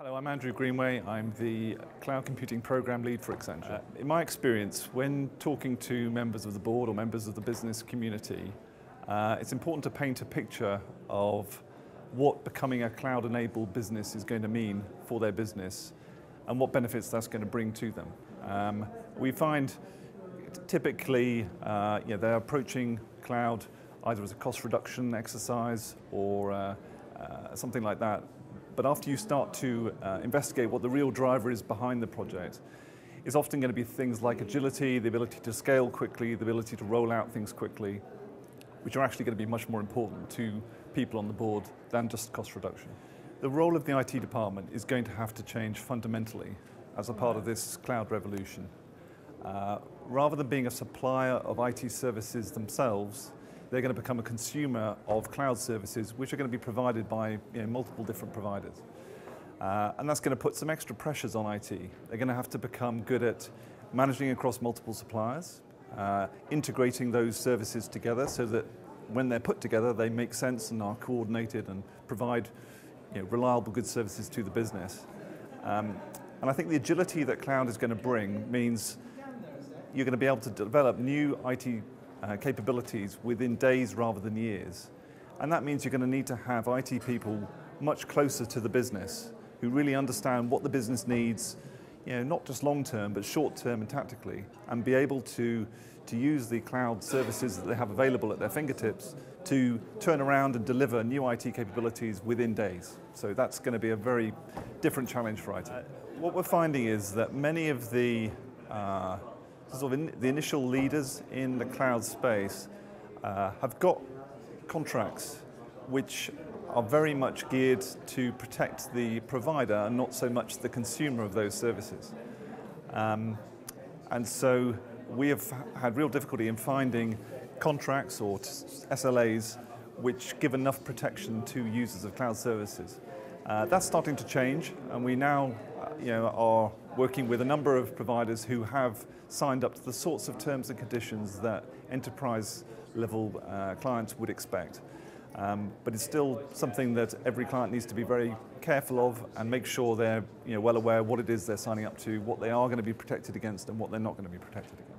Hello, I'm Andrew Greenway. I'm the Cloud Computing Program Lead for Accenture. In my experience, when talking to members of the board or members of the business community, it's important to paint a picture of what becoming a cloud-enabled business is going to mean for their business and what benefits that's going to bring to them. We find typically they're approaching cloud either as a cost reduction exercise or something like that. But after you start to investigate what the real driver is behind the project, it's often going to be things like agility, the ability to scale quickly, the ability to roll out things quickly, which are actually going to be much more important to people on the board than just cost reduction. The role of the IT department is going to have to change fundamentally as a part of this cloud revolution. Rather than being a supplier of IT services themselves, they're going to become a consumer of cloud services which are going to be provided by multiple different providers. And that's going to put some extra pressures on IT. They're going to have to become good at managing across multiple suppliers, integrating those services together so that when they're put together they make sense and are coordinated and provide reliable good services to the business. And I think the agility that cloud is going to bring means you're going to be able to develop new IT capabilities within days rather than years. And that means you're going to need to have IT people much closer to the business who really understand what the business needs, not just long term but short term and tactically, and be able to use the cloud services that they have available at their fingertips to turn around and deliver new IT capabilities within days. So that's going to be a very different challenge for IT. What we're finding is that many of the the initial leaders in the cloud space have got contracts which are very much geared to protect the provider and not so much the consumer of those services. And so we have had real difficulty in finding contracts or SLAs which give enough protection to users of cloud services. That's starting to change, and we now are working with a number of providers who have signed up to the sorts of terms and conditions that enterprise level clients would expect. But it's still something that every client needs to be very careful of and make sure they're well aware what it is they're signing up to, what they are going to be protected against and what they're not going to be protected against.